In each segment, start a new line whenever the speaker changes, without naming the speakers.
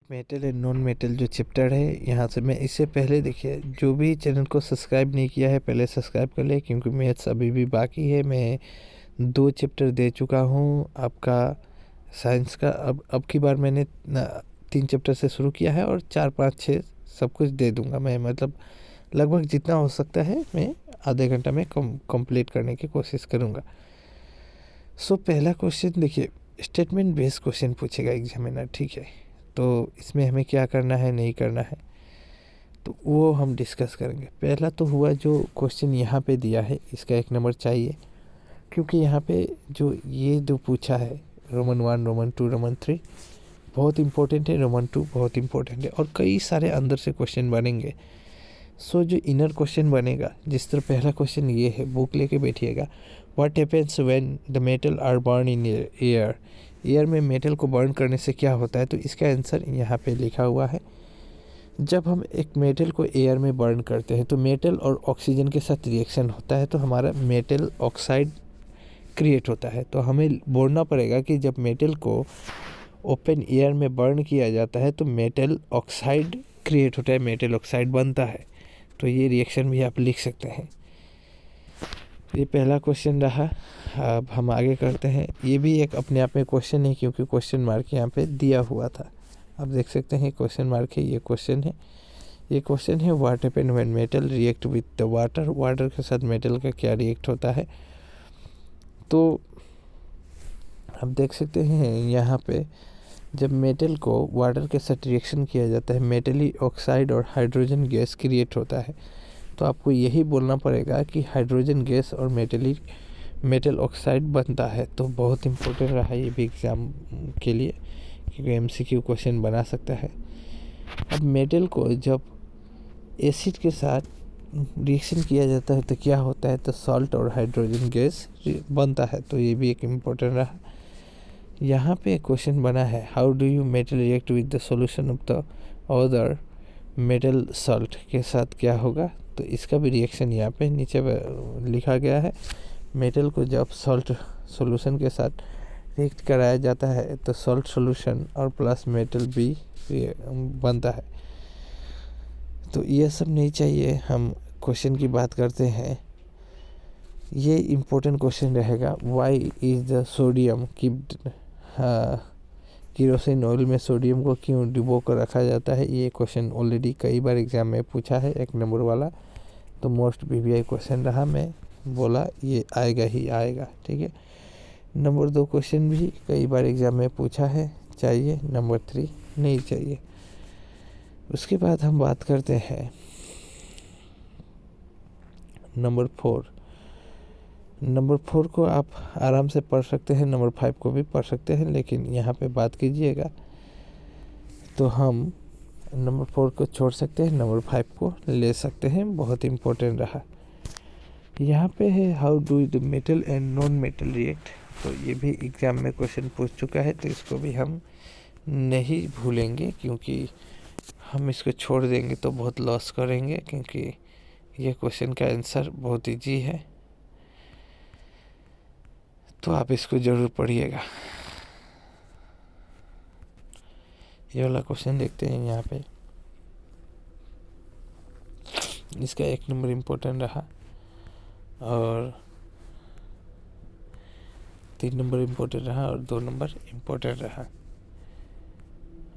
Metal and non metal जो chapter है यहाँ से मैं इससे पहले देखिए जो भी चैनल को सब्सक्राइब नहीं किया है पहले सब्सक्राइब कर ले, क्योंकि मैथ्स अभी भी बाकी है। मैं 2 चैप्टर दे चुका हूँ आपका साइंस का। अब की बार मैंने 3 चैप्टर से शुरू किया है और 4 5 6 सब कुछ दे दूँगा मैं, मतलब लगभग जितना हो सकता है मैं आधे घंटा में कंप्लीट करने की कोशिश करूँगा। सो पहला क्वेश्चन देखिए, स्टेटमेंट बेस्ड क्वेश्चन पूछेगा एग्जामिनर, ठीक है। तो इसमें हमें क्या करना है नहीं करना है तो वो हम डिस्कस करेंगे। पहला तो हुआ जो क्वेश्चन यहाँ पे दिया है इसका 1 नंबर चाहिए, क्योंकि यहाँ पे ये जो पूछा है रोमन 1 रोमन 2 रोमन 3 बहुत इंपॉर्टेंट है, रोमन 2 बहुत इंपॉर्टेंट है और कई सारे अंदर से क्वेश्चन बनेंगे। सो जो इनर क्वेश्चन बनेगा, जिस तरह पहला क्वेश्चन ये है, बुक लेके बैठिएगा। What happens when the metal are burn in air, air में मेटल को बर्न करने से क्या होता है, तो इसका आंसर यहाँ पे लिखा हुआ है। जब हम एक मेटल को एयर में बर्न करते हैं तो मेटल और ऑक्सीजन के साथ रिएक्शन होता है तो हमारा मेटल ऑक्साइड क्रिएट होता है। तो हमें बोलना पड़ेगा कि जब मेटल को ओपन एयर में बर्न किया जाता है तो मेटल ऑक्साइड क्रिएट होता है, मेटल ऑक्साइड बनता है। तो ये रिएक्शन भी आप लिख सकते हैं। ये पहला क्वेश्चन रहा। अब हम आगे करते हैं। ये भी एक अपने आप में क्वेश्चन है, क्योंकि क्वेश्चन मार्क यहाँ पे दिया हुआ था। आप देख सकते हैं क्वेश्चन मार्क है, ये क्वेश्चन है। ये क्वेश्चन है what happen when metal react with the water, water के साथ मेटल का क्या रिएक्ट होता है। तो आप देख सकते हैं यहाँ पे जब मेटल को वाटर के साथ रिएक्शन किया जाता है मेटली ऑक्साइड और हाइड्रोजन गैस क्रिएट होता है। तो आपको यही बोलना पड़ेगा कि हाइड्रोजन गैस और मेटल ऑक्साइड बनता है। तो बहुत इम्पोर्टेंट रहा ये भी एग्ज़ाम के लिए, क्योंकि एमसीक्यू क्वेश्चन बना सकता है। अब मेटल को जब एसिड के साथ रिएक्शन किया जाता है तो क्या होता है, तो सॉल्ट और हाइड्रोजन गैस बनता है। तो ये भी एक इम्पोर्टेंट रहा। यहाँ पे क्वेश्चन बना है how do you metal react with the solution of the other metal salt, के साथ क्या होगा। तो इसका भी रिएक्शन यहाँ पे नीचे लिखा गया है। मेटल को जब सॉल्ट सॉल्यूशन के साथ रिएक्ट कराया जाता है तो सॉल्ट सॉल्यूशन और प्लस मेटल भी बनता है। तो ये सब नहीं चाहिए, हम क्वेश्चन की बात करते हैं। ये इम्पोर्टेंट क्वेश्चन रहेगा, why is the sodium keeped, kerosene oil में सोडियम को क्यों डुबो कर रखा जाता है। ये क्वेश्चन ऑलरेडी कई बार एग्जाम में पूछा है, 1 नंबर वाला। तो मोस्ट पीवीआई क्वेश्चन रहा, मैं बोला ये आएगा ही आएगा, ठीक है। नंबर 2 क्वेश्चन भी कई बार एग्जाम में पूछा है, चाहिए। नंबर 3 नहीं चाहिए। उसके बाद हम बात करते हैं नंबर 4। नंबर 4 को आप आराम से पढ़ सकते हैं, नंबर 5 को भी पढ़ सकते हैं, लेकिन यहाँ पे बात कीजिएगा तो हम नंबर 4 को छोड़ सकते हैं, नंबर 5 को ले सकते हैं। बहुत इम्पोर्टेंट रहा। यहाँ पे है how do the metal and non metal react. तो ये भी एग्जाम में क्वेश्चन पूछ चुका है, तो इसको भी हम नहीं भूलेंगे, क्योंकि हम इसको छोड़ देंगे तो बहुत लॉस करेंगे, क्योंकि ये क्वेश्चन का आंसर बहुत ईजी है। तो आप इसको ज़रूर पढ़िएगा। ये वाला क्वेश्चन देखते हैं यहाँ पे। इसका 1 नंबर इम्पोर्टेंट रहा और 3 नंबर इम्पोर्टेंट रहा और 2 नंबर इम्पोर्टेंट रहा।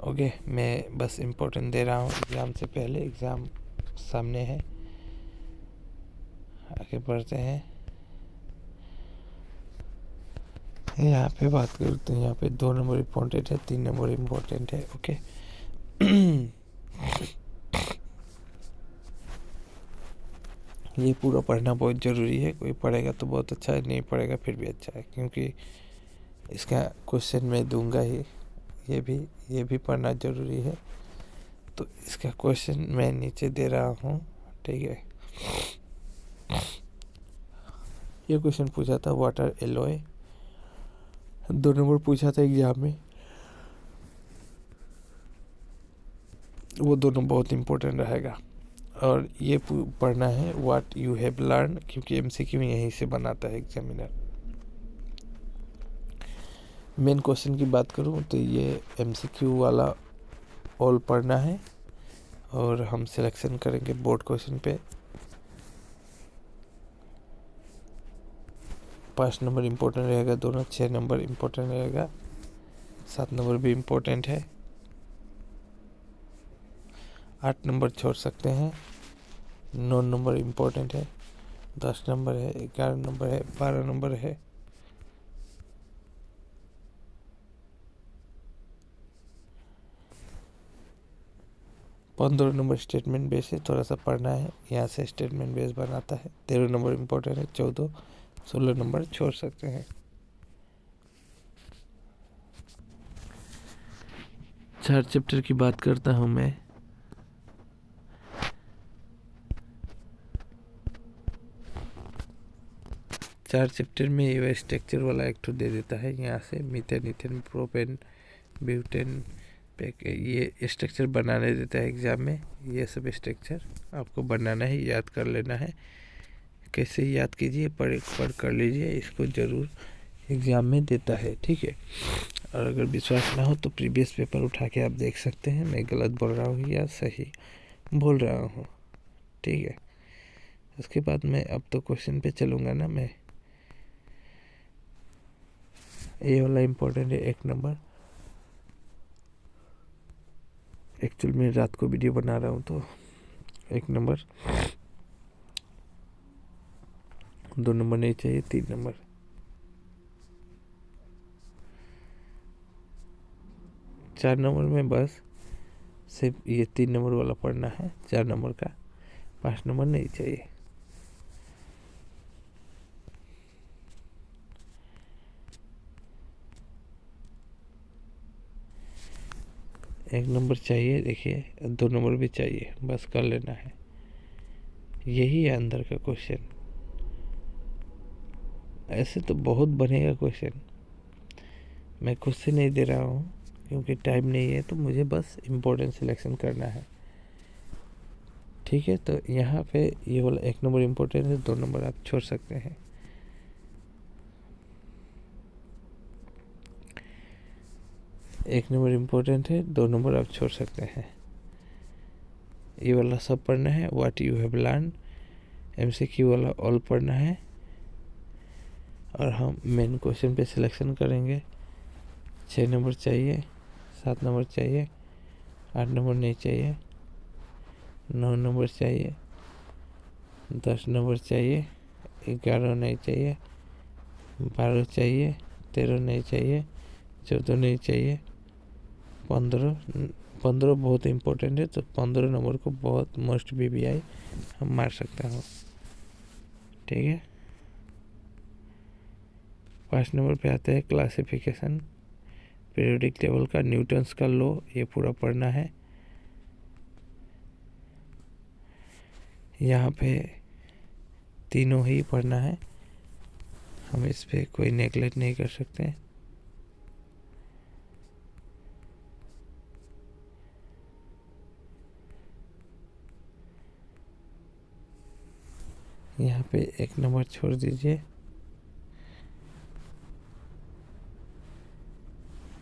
ओके, मैं बस इम्पोर्टेंट दे रहा हूँ एग्ज़ाम से पहले। एग्ज़ाम सामने है, आगे बढ़ते हैं। यहाँ पे बात करते हैं, यहाँ पे 2 नंबर इम्पोर्टेंट है, 3 नंबर इम्पोर्टेंट है। ओके ये पूरा पढ़ना बहुत ज़रूरी है। कोई पढ़ेगा तो बहुत अच्छा है, नहीं पढ़ेगा फिर भी अच्छा है, क्योंकि इसका क्वेश्चन मैं दूंगा ही। ये भी पढ़ना ज़रूरी है। तो इसका क्वेश्चन मैं नीचे दे रहा हूँ, ठीक है। ये क्वेश्चन पूछा था वाटर एलॉय, 2 नंबर पूछा था एग्जाम में। वो दोनों बहुत इम्पोर्टेंट रहेगा। और ये पढ़ना है व्हाट यू हैव लर्न, क्योंकि एमसीक्यू यहीं से बनाता है एग्जामिनर। मेन क्वेश्चन की बात करूँ तो ये एमसीक्यू वाला ऑल पढ़ना है और हम सिलेक्शन करेंगे बोर्ड क्वेश्चन पे। 5 नंबर इम्पोर्टेंट रहेगा दोनों, 6 नंबर इम्पोर्टेंट रहेगा, 7 नंबर भी इम्पोर्टेंट है, 8 नंबर छोड़ सकते हैं, 9 नंबर इम्पोर्टेंट है, 10 नंबर है, 11 नंबर है, 12 नंबर है, 15 नंबर स्टेटमेंट बेस है, थोड़ा सा पढ़ना है, यहाँ से स्टेटमेंट बेस बनाता है। 13 नंबर इम्पोर्टेंट है, 14, 16 नंबर छोड़ सकते हैं। 4 चैप्टर की बात करता हूँ मैं। चार चैप्टर में ये स्ट्रक्चर वाला एक तो दे देता है, यहाँ से मीथेन, इथेन, प्रोपेन, ब्यूटेन, ये स्ट्रक्चर बनाने देता है एग्ज़ाम में। ये सब स्ट्रक्चर आपको बनाना है, याद कर लेना है। कैसे याद कीजिए, पढ़ कर लीजिए, इसको ज़रूर एग्ज़ाम में देता है, ठीक है। और अगर विश्वास ना हो तो प्रीवियस पेपर उठा के आप देख सकते हैं, मैं गलत बोल रहा हूँ या सही बोल रहा हूँ, ठीक है। उसके बाद मैं अब तो क्वेश्चन पे चलूँगा ना मैं। ये वाला इम्पोर्टेंट है 1 नंबर। एक्चुअल में रात को वीडियो बना रहा हूँ तो 1 नंबर, 2 नंबर नहीं चाहिए, 3 नंबर, 4 नंबर में बस सिर्फ ये 3 नंबर वाला पढ़ना है 4 नंबर का, 5 नंबर नहीं चाहिए। एक नंबर चाहिए, देखिए 2 नंबर भी चाहिए, बस कर लेना है। यही है अंदर का क्वेश्चन। ऐसे तो बहुत बनेगा क्वेश्चन, मैं खुद से नहीं दे रहा हूँ क्योंकि टाइम नहीं है, तो मुझे बस इम्पोर्टेंट सिलेक्शन करना है, ठीक है। तो यहाँ पे ये वाला 1 नंबर इम्पोर्टेंट है, 2 नंबर आप छोड़ सकते हैं। एक नंबर इम्पोर्टेंट है, 2 नंबर आप छोड़ सकते हैं। ये वाला सब पढ़ना है, what you have learn, MCQ वाला ऑल पढ़ना है। और हम मेन क्वेश्चन पे सिलेक्शन करेंगे। 6 नंबर चाहिए, 7 नंबर चाहिए, 8 नंबर नहीं चाहिए, 9 नंबर चाहिए, 10 नंबर चाहिए, 11 नहीं चाहिए, 12 चाहिए, 13 नहीं चाहिए, 14 नहीं चाहिए, 15 बहुत इम्पोर्टेंट है, तो 15 नंबर को बहुत मोस्ट BBI हम मार सकते हैं, ठीक है। 5 नंबर पे आता है क्लासिफिकेशन, पीरियोडिक टेबल का, न्यूटन्स का लॉ, ये पूरा पढ़ना है। यहाँ पे तीनों ही पढ़ना है, हम इस पे कोई नेगलेक्ट नहीं कर सकते। यहाँ पे 1 नंबर छोड़ दीजिए,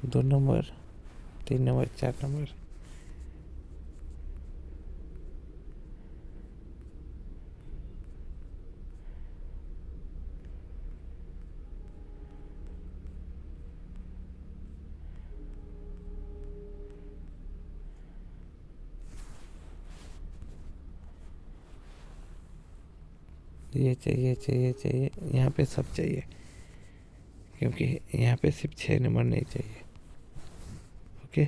2 नंबर, 3 नंबर, 4 नंबर। ये चाहिए चाहिए चाहिए, यहाँ पे सब चाहिए, क्योंकि यहाँ पे सिर्फ 6 नंबर नहीं चाहिए, ओके।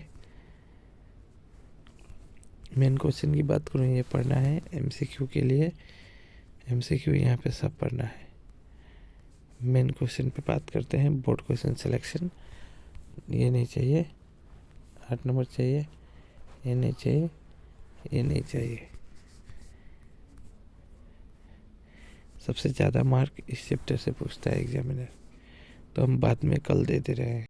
मेन क्वेश्चन की बात करूँ, ये पढ़ना है। MCQ के लिए MCQ यहाँ पे सब पढ़ना है। मेन क्वेश्चन पे बात करते हैं, बोर्ड क्वेश्चन सिलेक्शन। ये नहीं चाहिए, 8 नंबर चाहिए, ये नहीं चाहिए, ये नहीं चाहिए। सबसे ज़्यादा मार्क इस चैप्टर से पूछता है एग्जामिनर, तो हम बाद में कल दे दे रहे हैं।